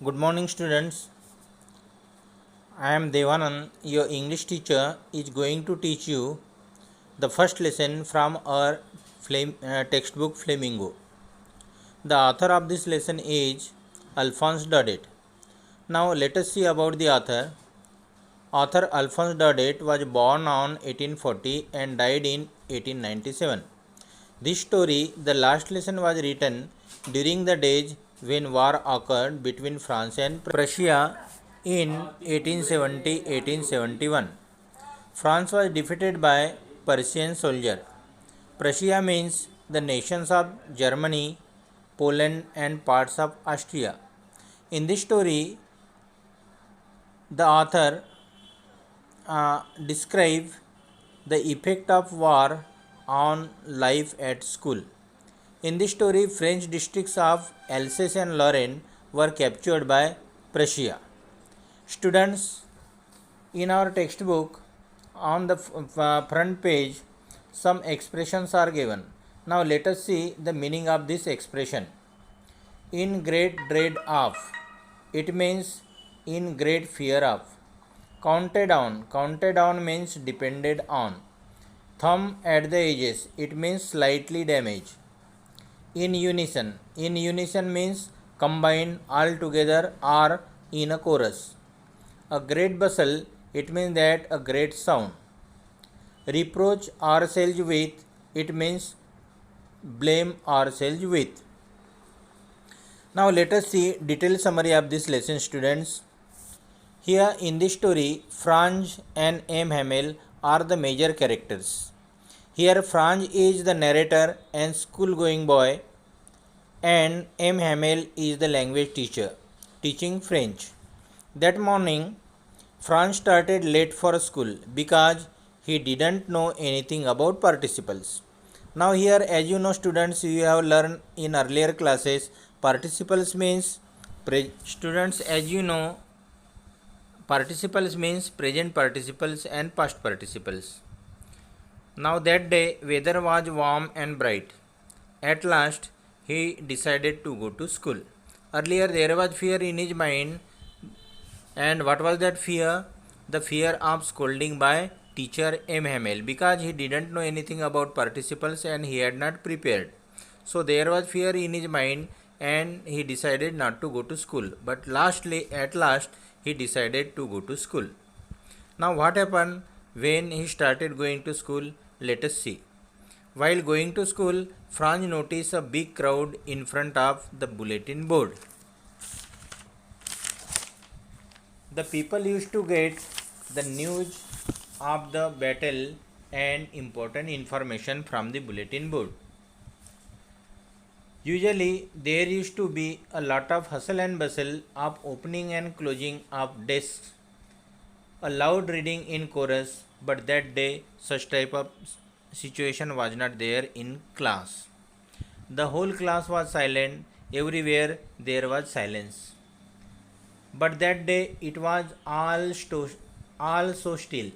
Good morning, students. I am Devanand, your English teacher, is going to teach you the first lesson from our textbook Flamingo. The author of this lesson is Alphonse Daudet. Now, let us see about the author. Author Alphonse Daudet was born on 1840 and died in 1897. This story, the last lesson, was written during the days when war occurred between France and Prussia in 1870-1871. France was defeated by Prussian soldiers. Prussia means the nations of Germany, Poland, and parts of Austria. In this story, the author describes the effect of war on life at school. In this story, French districts of Alsace and Lorraine were captured by Prussia. Students, in our textbook, on the front page, some expressions are given. Now let us see the meaning of this expression. In great dread of, it means in great fear of. Counted on means depended on. Thumb at the edges, it means slightly damaged. In unison means combined all together or in a chorus. A great bustle, it means that a great sound. Reproach ourselves with, it means blame ourselves with. Now let us see detailed summary of this lesson, students. Here in this story, Franz and M. Hamel are the major characters. Here Franz is the narrator and school-going boy, and M. Hamel is the language teacher teaching French. That morning, Franz started late for school because he didn't know anything about participles. Now here, as you know, students, you have learned in earlier classes, participles means students, as you know, participles means present participles and past participles. Now that day, weather was warm and bright. At last, he decided to go to school. Earlier, there was fear in his mind. And what was that fear? The fear of scolding by teacher M. Hamel, because he didn't know anything about participles and he had not prepared. So there was fear in his mind and he decided not to go to school. But at last, he decided to go to school. Now what happened when he started going to school? Let us see. While going to school, Franz noticed a big crowd in front of the bulletin board. The people used to get the news of the battle and important information from the bulletin board. Usually, there used to be a lot of hustle and bustle of opening and closing of desks, a loud reading in chorus, but that day such type of situation was not there in class. The whole class was silent, everywhere there was silence. But that day it was all so still.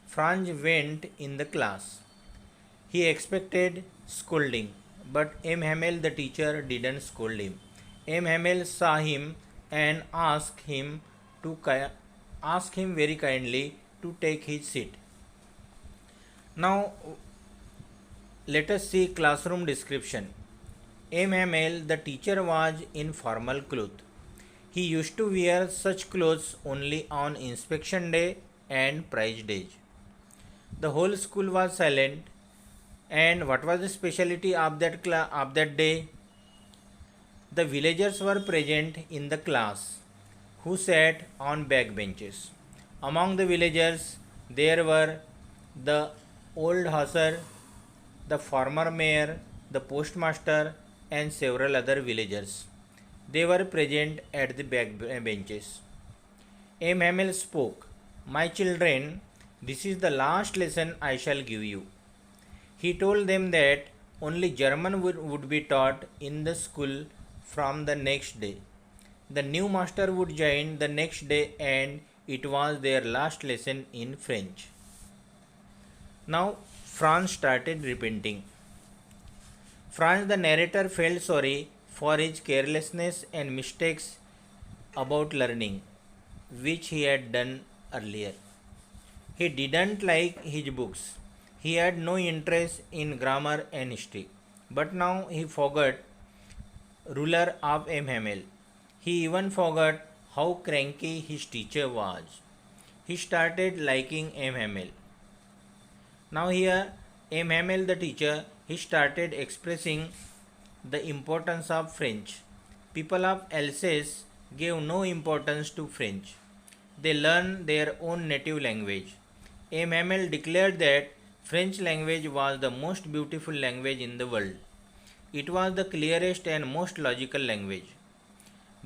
Franz went in the class. He expected scolding, but M. Hamel, the teacher, didn't scold him. M. Hamel saw him and asked him very kindly to take his seat. Now let us see classroom description. M. Hamel, the teacher, was in formal clothes. He used to wear such clothes only on inspection day and prize days. The whole school was silent. And what was the specialty of that day? The villagers were present in the class, who sat on back benches. Among the villagers, there were the old hussar, the former mayor, the postmaster, and several other villagers. They were present at the back benches. M. Hamel spoke, "My children, this is the last lesson I shall give you." He told them that only German would be taught in the school from the next day. The new master would join the next day and it was their last lesson in French. Now Franz started repenting. Franz, the narrator, felt sorry for his carelessness and mistakes about learning, which he had done earlier. He didn't like his books. He had no interest in grammar and history. But now he forgot ruler of M. Hamel. He even forgot how cranky his teacher was. He started liking M. Hamel. Now here M. Hamel the teacher, he started expressing the importance of French. People of Alsace gave no importance to French. They learned their own native language. M. Hamel declared that French language was the most beautiful language in the world. It was the clearest and most logical language.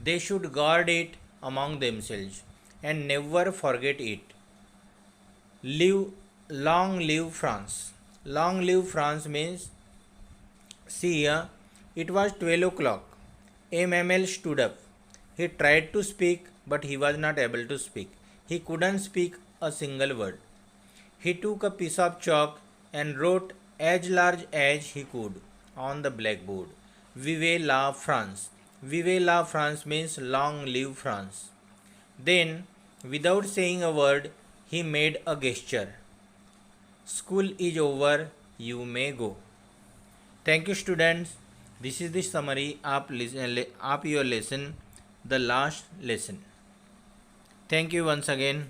They should guard it among themselves and never forget it. Live, long live France. Long live France means, see here, it was 12 o'clock. M. Hamel stood up. He tried to speak, but he was not able to speak. He couldn't speak a single word. He took a piece of chalk and wrote as large as he could on the blackboard, Vive la France. Vive la France means long live France. Then, without saying a word, he made a gesture. School is over, you may go. Thank you, students. This is the summary of your lesson, the last lesson. Thank you once again.